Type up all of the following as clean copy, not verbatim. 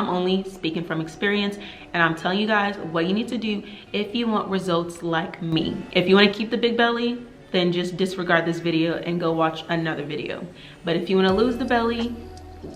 I'm only speaking from experience, and I'm telling you guys what you need to do if you want results like me. If you want to keep the big belly, then just disregard this video and go watch another video. But if you want to lose the belly,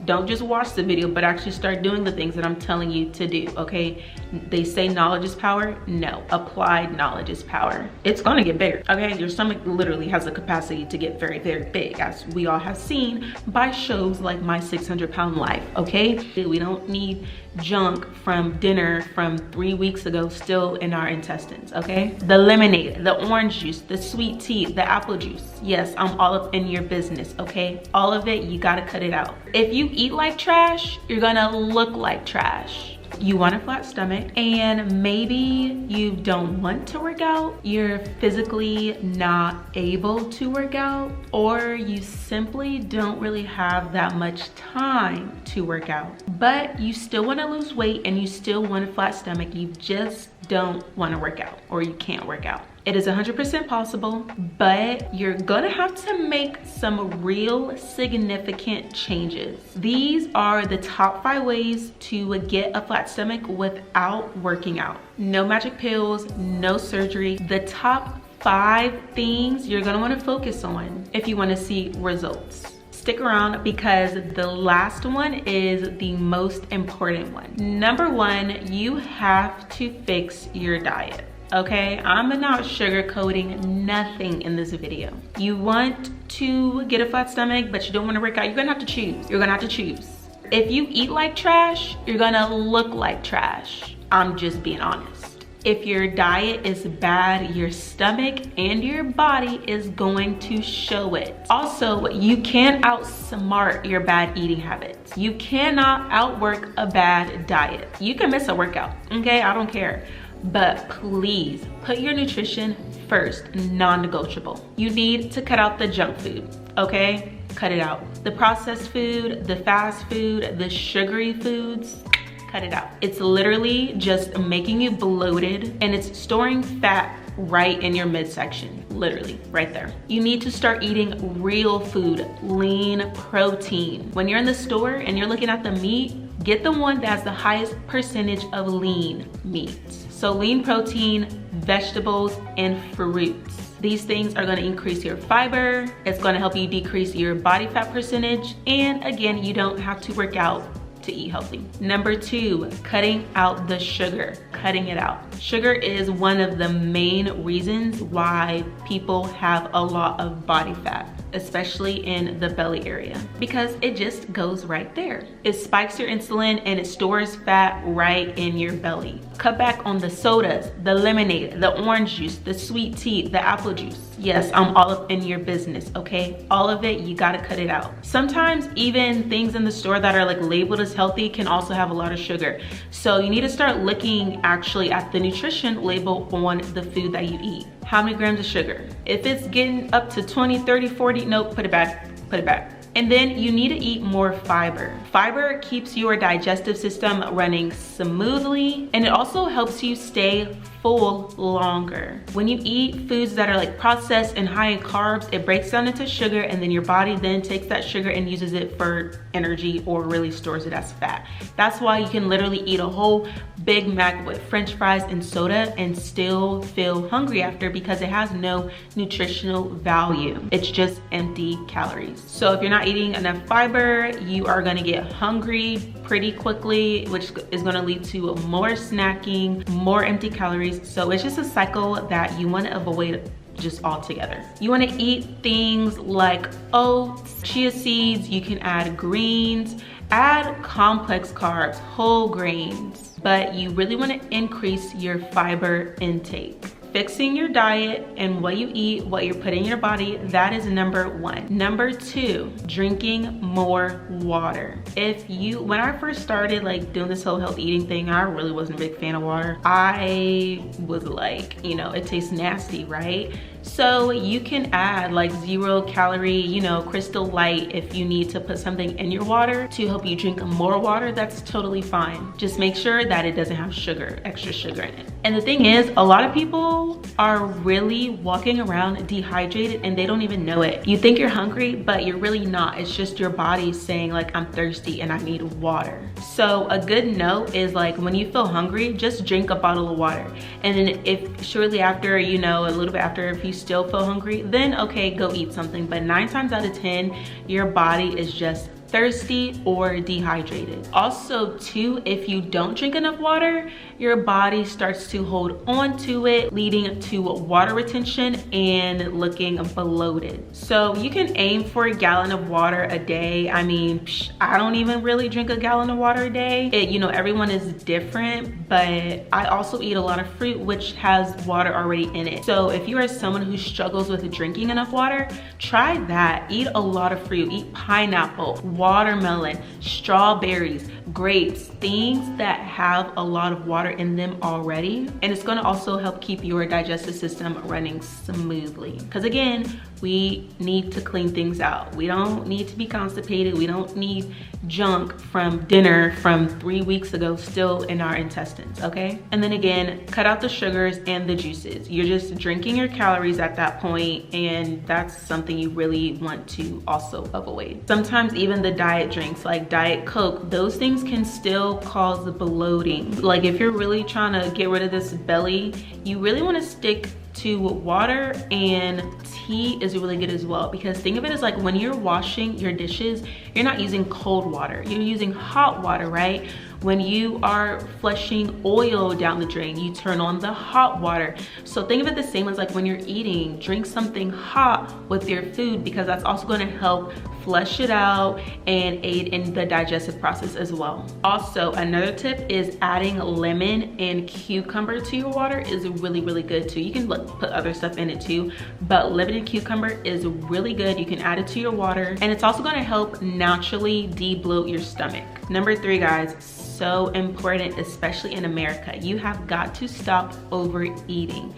don't just watch the video, but actually start doing the things that I'm telling you to do, okay? They say knowledge is power. No, applied knowledge is power. It's gonna get bigger, okay? Your stomach literally has the capacity to get very, very big, as we all have seen by shows like My 600-Pound Life, okay? We don't need junk from dinner from 3 weeks ago still in our intestines, okay? The lemonade, the orange juice, the sweet tea, the apple juice. Yes, I'm all up in your business, okay? All of it, you gotta cut it out. If you eat like trash, you're gonna look like trash. You want a flat stomach, and maybe you don't want to work out, you're physically not able to work out, or you simply don't really have that much time to work out. But you still want to lose weight and you still want a flat stomach, you just don't want to work out, or you can't work out. It is 100% possible, but you're gonna have to make some real significant changes. These are the top 5 ways to get a flat stomach without working out. No magic pills, no surgery. The top 5 things you're gonna wanna focus on if you wanna see results. Stick around because the last one is the most important one. Number 1, you have to fix your diet. Okay, I'm not sugarcoating nothing in this video. You want to get a flat stomach, but you don't want to work out, you're gonna have to choose. You're gonna have to choose. If you eat like trash, you're gonna look like trash. I'm just being honest. If your diet is bad, your stomach and your body is going to show it. Also, you can't outsmart your bad eating habits. You cannot outwork a bad diet. You can miss a workout, okay? I don't care. But please put your nutrition first, non-negotiable. You need to cut out the junk food, okay? Cut it out. The processed food, the fast food, the sugary foods, cut it out. It's literally just making you bloated, and it's storing fat right in your midsection, literally right there. You need to start eating real food, lean protein. When you're in the store and you're looking at the meat, get the one that has the highest percentage of lean meat. So lean protein, vegetables, and fruits. These things are gonna increase your fiber. It's gonna help you decrease your body fat percentage. And again, you don't have to work out to eat healthy. Number 2, cutting out the sugar, cutting it out. Sugar is one of the main reasons why people have a lot of body fat, especially in the belly area, because it just goes right there. It spikes your insulin and it stores fat right in your belly. Cut back on the sodas, the lemonade, the orange juice, the sweet tea, the apple juice. Yes, I'm all up in your business, okay? All of it, you gotta cut it out. Sometimes even things in the store that are like labeled as healthy can also have a lot of sugar. So you need to start looking actually at the nutrition label on the food that you eat. How many grams of sugar? If it's getting up to 20, 30, 40, nope, put it back, put it back. And then you need to eat more fiber. Fiber keeps your digestive system running smoothly, and it also helps you stay full longer. When you eat foods that are like processed and high in carbs, it breaks down into sugar, and then your body then takes that sugar and uses it for energy or really stores it as fat. That's why you can literally eat a whole Big Mac with French fries and soda and still feel hungry after, because it has no nutritional value. It's just empty calories. So if you're not eating enough fiber, you are gonna get hungry pretty quickly, which is gonna lead to more snacking, more empty calories. So it's just a cycle that you wanna avoid just altogether. You wanna eat things like oats, chia seeds, you can add greens, add complex carbs, whole grains, but you really wanna increase your fiber intake. Fixing your diet and what you eat, what you're putting in your body, that is number 1. Number 2, drinking more water. When I first started like doing this whole health eating thing, I really wasn't a big fan of water. I was like, you know, it tastes nasty, right? So you can add like 0-calorie, you know, Crystal Light if you need to put something in your water to help you drink more water. That's totally fine. Just make sure that it doesn't have sugar, extra sugar in it. And the thing is, a lot of people are really walking around dehydrated and they don't even know it. You think you're hungry, but you're really not. It's just your body saying like, I'm thirsty and I need water. So a good note is like, when you feel hungry, just drink a bottle of water. And then if shortly after, you know, a little bit after, if you still feel hungry, then okay, go eat something. But 9 times out of 10, your body is just thirsty or dehydrated. Also too, if you don't drink enough water, your body starts to hold on to it, leading to water retention and looking bloated. So you can aim for a gallon of water a day. I mean, I don't even really drink a gallon of water a day. You know, everyone is different, but I also eat a lot of fruit which has water already in it. So if you are someone who struggles with drinking enough water, try that. Eat a lot of fruit. Eat pineapple, watermelon, strawberries, grapes, things that have a lot of water in them already. And it's going to also help keep your digestive system running smoothly. Because again, we need to clean things out. We don't need to be constipated. We don't need junk from dinner from 3 weeks ago still in our intestines, okay? And then again, cut out the sugars and the juices. You're just drinking your calories at that point, and that's something you really want to also avoid. Sometimes even the diet drinks like Diet Coke, those things can still cause bloating. Like if you're really trying to get rid of this belly, you really want to stick to water, and tea is really good as well. Because think of it as like when you're washing your dishes, you're not using cold water, you're using hot water, right? When you are flushing oil down the drain, you turn on the hot water. So think of it the same as like when you're eating, drink something hot with your food, because that's also going to help flush it out and aid in the digestive process as well. Also, another tip is adding lemon and cucumber to your water is really, really good too. You can put other stuff in it too, but lemon and cucumber is really good. You can add it to your water, and it's also going to help naturally de-bloat your stomach. Number 3, guys, so important, especially in America, you have got to stop overeating.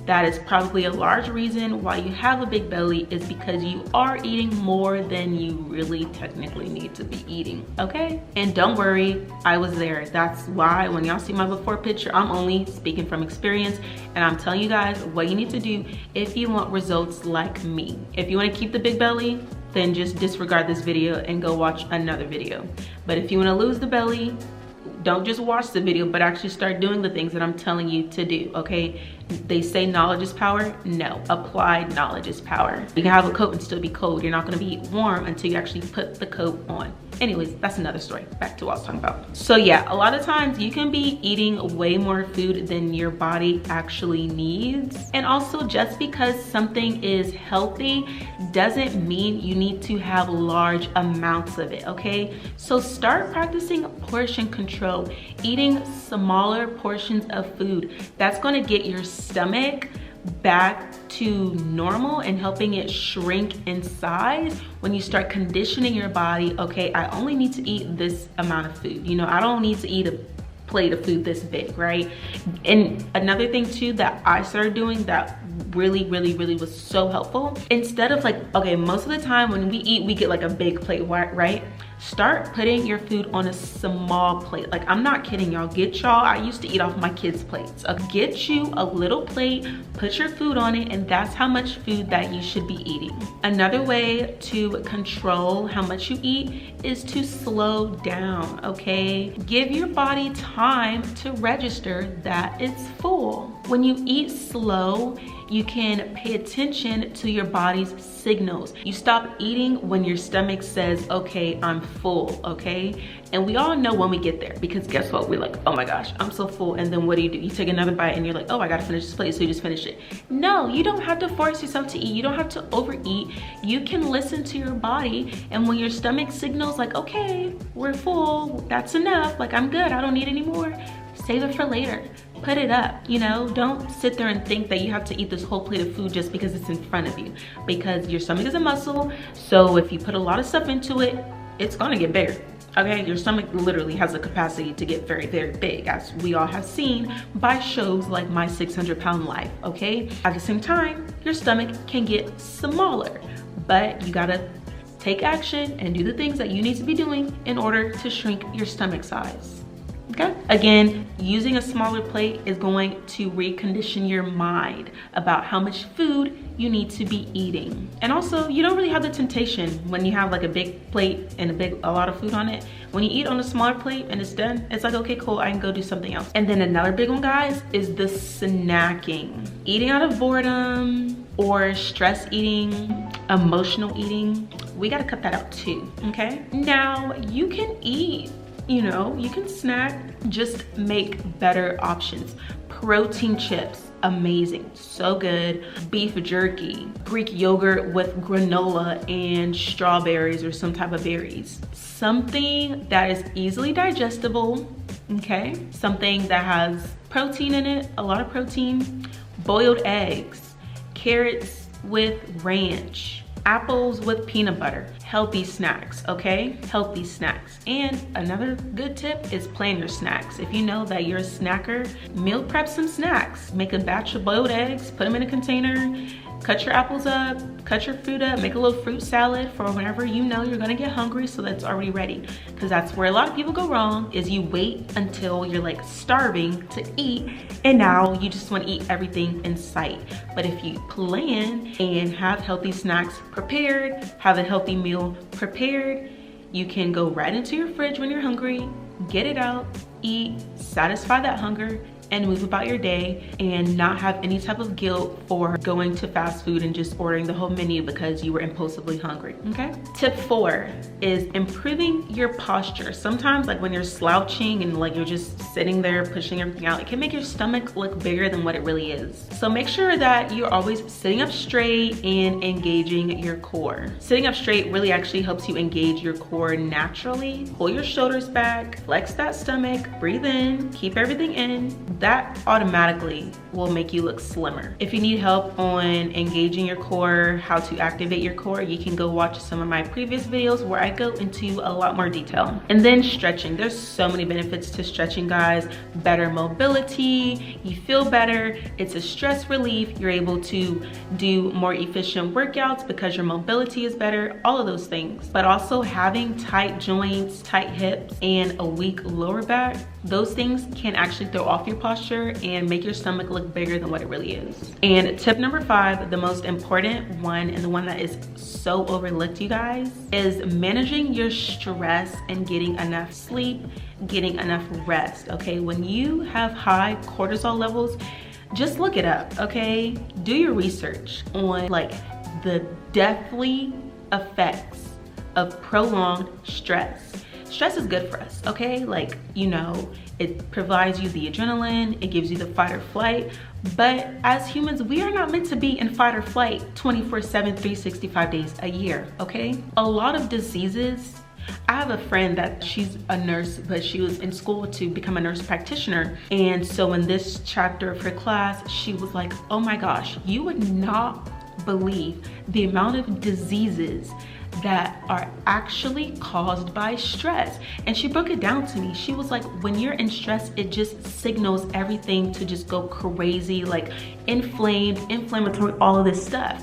That is probably a large reason why you have a big belly, is because you are eating more than you really technically need to be eating, okay? And don't worry, I was there. That's why when y'all see my before picture, I'm only speaking from experience, and I'm telling you guys what you need to do if you want results like me. If you want to keep the big belly, then just disregard this video and go watch another video. But if you want to lose the belly, don't just watch the video, but actually start doing the things that I'm telling you to do, okay? They say knowledge is power. No, applied knowledge is power. You can have a coat and still be cold. You're not gonna be warm until you actually put the coat on. Anyways, that's another story. Back to what I was talking about. So yeah, a lot of times you can be eating way more food than your body actually needs. And also, just because something is healthy doesn't mean you need to have large amounts of it, okay? So start practicing portion control, eating smaller portions of food. That's gonna get your stomach back to normal and helping it shrink in size when you start conditioning your body. Okay, I only need to eat this amount of food. You know, I don't need to eat a plate of food this big, right? And another thing too that I started doing that really was so helpful, instead of like, okay, most of the time when we eat, we get like a big plate, right? Start putting your food on a small plate. Like, I'm not kidding, y'all. I used to eat off my kids' plates. Get you a little plate, put your food on it, and that's how much food that you should be eating. Another way to control how much you eat is to slow down, okay? Give your body time to register that it's full. When you eat slow, you can pay attention to your body's signals. You stop eating when your stomach says, okay, I'm full, okay? And we all know when we get there, because guess what? We're like, oh my gosh, I'm so full. And then what do? You take another bite and you're like, oh, I gotta finish this plate, so you just finish it. No, you don't have to force yourself to eat. You don't have to overeat. You can listen to your body, and when your stomach signals like, okay, we're full, that's enough, like I'm good, I don't need any more, save it for later. Put it up, you know? Don't sit there and think that you have to eat this whole plate of food just because it's in front of you, because your stomach is a muscle. So if you put a lot of stuff into it, it's gonna get bigger, Okay, your stomach literally has a capacity to get very, very big, as we all have seen by shows like My 600-Pound Life, okay? At the same time, your stomach can get smaller, but you gotta take action and do the things that you need to be doing in order to shrink your stomach size. Okay. Again, using a smaller plate is going to recondition your mind about how much food you need to be eating. And also, you don't really have the temptation when you have like a big plate and a lot of food on it. When you eat on a smaller plate and it's done, it's like, okay, cool, I can go do something else. And then another big one, guys, is the snacking. Eating out of boredom or stress eating, emotional eating, we gotta cut that out too, okay? Now, you can eat, you know, you can snack, just make better options. Protein chips, amazing, so good. Beef jerky, Greek yogurt with granola and strawberries or some type of berries. Something that is easily digestible, okay? Something that has protein in it, a lot of protein. Boiled eggs, carrots with ranch, apples with peanut butter. Healthy snacks, okay? Healthy snacks. And another good tip is plan your snacks. If you know that you're a snacker, meal prep some snacks. Make a batch of boiled eggs, put them in a container, cut your apples up, cut your fruit up, make a little fruit salad for whenever you know you're gonna get hungry, so that's already ready. Because that's where a lot of people go wrong, is you wait until you're like starving to eat, and now you just wanna eat everything in sight. But if you plan and have healthy snacks prepared, have a healthy meal prepared, you can go right into your fridge when you're hungry, get it out, eat, satisfy that hunger, and move about your day and not have any type of guilt for going to fast food and just ordering the whole menu because you were impulsively hungry, okay? Tip 4 is improving your posture. Sometimes like when you're slouching and like you're just sitting there pushing everything out, it can make your stomach look bigger than what it really is. So make sure that you're always sitting up straight and engaging your core. Sitting up straight really actually helps you engage your core naturally. Pull your shoulders back, flex that stomach, breathe in, keep everything in. That automatically will make you look slimmer. If you need help on engaging your core, how to activate your core, you can go watch some of my previous videos where I go into a lot more detail. And then stretching. There's so many benefits to stretching, guys. Better mobility, you feel better, it's a stress relief, you're able to do more efficient workouts because your mobility is better, all of those things. But also having tight joints, tight hips, and a weak lower back, those things can actually throw off your posture and make your stomach look bigger than what it really is. And tip number 5, the most important one and the one that is so overlooked, you guys, is managing your stress and getting enough sleep, getting enough rest, okay? When you have high cortisol levels, just look it up, okay? Do your research on like the deathly effects of prolonged stress. Stress is good for us, okay? Like, you know, it provides you the adrenaline, it gives you the fight or flight, but as humans, we are not meant to be in fight or flight 24/7, 365 days a year, okay? A lot of diseases, I have a friend that she's a nurse, but she was in school to become a nurse practitioner. And so in this chapter of her class, she was like, oh my gosh, you would not believe the amount of diseases that are actually caused by stress. And she broke it down to me. She was like, when you're in stress, it just signals everything to just go crazy, like inflamed, inflammatory, all of this stuff.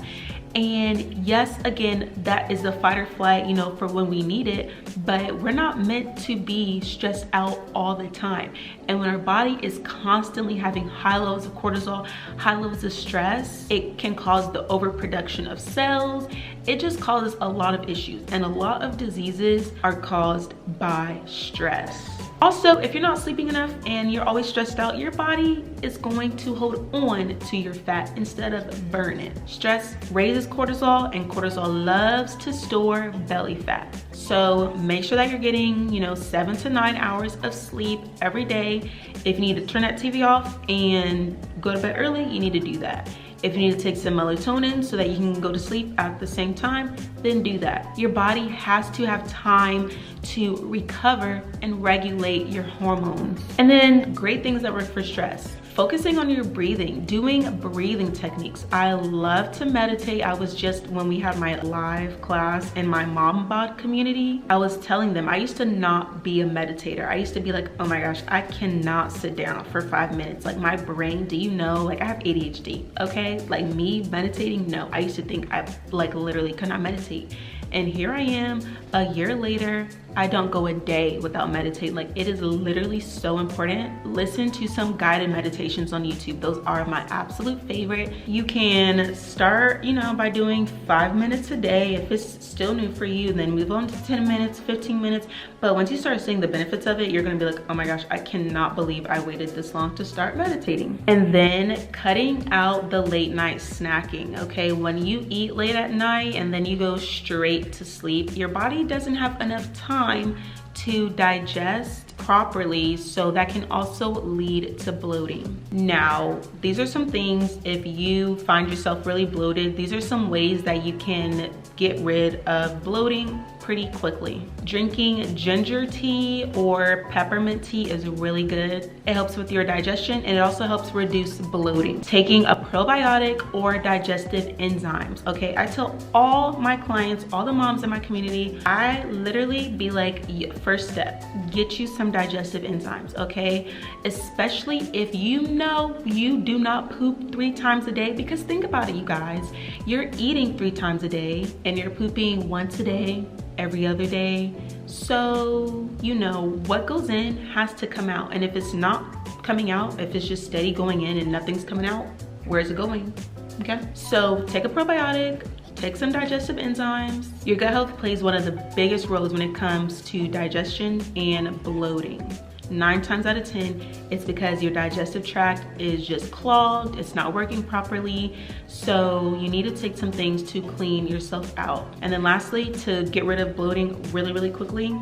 And yes, again, that is the fight or flight, you know, for when we need it, but we're not meant to be stressed out all the time. And when our body is constantly having high levels of cortisol, high levels of stress, it can cause the overproduction of cells. It just causes a lot of issues, and a lot of diseases are caused by stress. Also, if you're not sleeping enough and you're always stressed out, your body is going to hold on to your fat instead of burn it. Stress raises cortisol, and cortisol loves to store belly fat. So make sure that you're getting, you know, 7 to 9 hours of sleep every day. If you need to turn that TV off and go to bed early, you need to do that. If you need to take some melatonin so that you can go to sleep at the same time, then do that. Your body has to have time to recover and regulate your hormones. And then great things that work for stress. Focusing on your breathing, doing breathing techniques. I love to meditate. I was just, when we had my live class in my mom bod community, I was telling them I used to not be a meditator. I used to be like, oh my gosh, I cannot sit down for 5 minutes. Like my brain, do you know, like I have ADHD, okay? Like me meditating, no. I used to think I like literally could not meditate. And here I am a year later, I don't go a day without meditating. Like it is literally so important. Listen to some guided meditations on YouTube. Those are my absolute favorite. You can start, you know, by doing 5 minutes a day. If it's still new for you, then move on to 10 minutes, 15 minutes. But once you start seeing the benefits of it, you're gonna be like, oh my gosh, I cannot believe I waited this long to start meditating. And then cutting out the late night snacking, okay? When you eat late at night and then you go straight to sleep, your body doesn't have enough time to digest properly, so that can also lead to bloating. Now, these are some things, if you find yourself really bloated, these are some ways that you can get rid of bloating pretty quickly. Drinking ginger tea or peppermint tea is really good. It helps with your digestion and it also helps reduce bloating. Taking a probiotic or digestive enzymes, okay? I tell all my clients, all the moms in my community, I literally be like, first step, get you some digestive enzymes, okay? Especially if you know you do not poop 3 times a day, because think about it, you guys, you're eating 3 times a day and you're pooping once a day, every other day. So, you know, what goes in has to come out. And if it's not coming out, if it's just steady going in and nothing's coming out, where's it going? Okay, so take a probiotic, take some digestive enzymes. Your gut health plays one of the biggest roles when it comes to digestion and bloating. 9 times out of 10, it's because your digestive tract is just clogged, it's not working properly. So you need to take some things to clean yourself out. And then lastly, to get rid of bloating really quickly,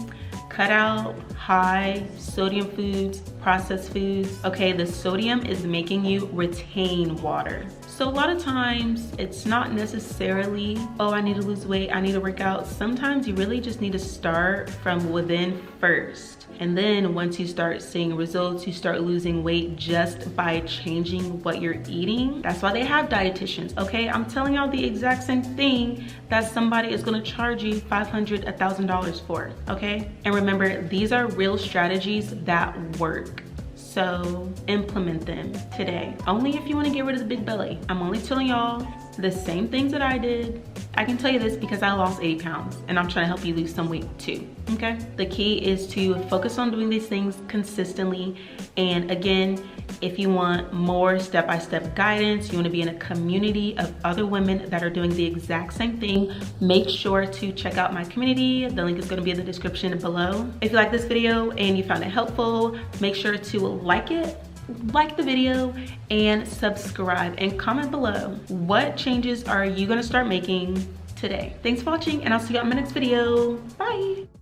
cut out high sodium foods, processed foods. Okay, the sodium is making you retain water. So a lot of times it's not necessarily, oh, I need to lose weight, I need to work out. Sometimes you really just need to start from within first. And then once you start seeing results, you start losing weight just by changing what you're eating. That's why they have dietitians, okay? I'm telling y'all the exact same thing that somebody is gonna charge you $500, $1,000 for, okay? And remember, these are real strategies that work. So implement them today. Only if you wanna get rid of the big belly. I'm only telling y'all the same things that I did. I can tell you this because I lost 80 pounds and I'm trying to help you lose some weight too, okay? The key is to focus on doing these things consistently. And again, if you want more step-by-step guidance, you wanna be in a community of other women that are doing the exact same thing, make sure to check out my community. The link is gonna be in the description below. If you like this video and you found it helpful, make sure to like it, like the video, and subscribe, and comment below what changes are you gonna start making today. Thanks for watching, and I'll see you on my next video. Bye.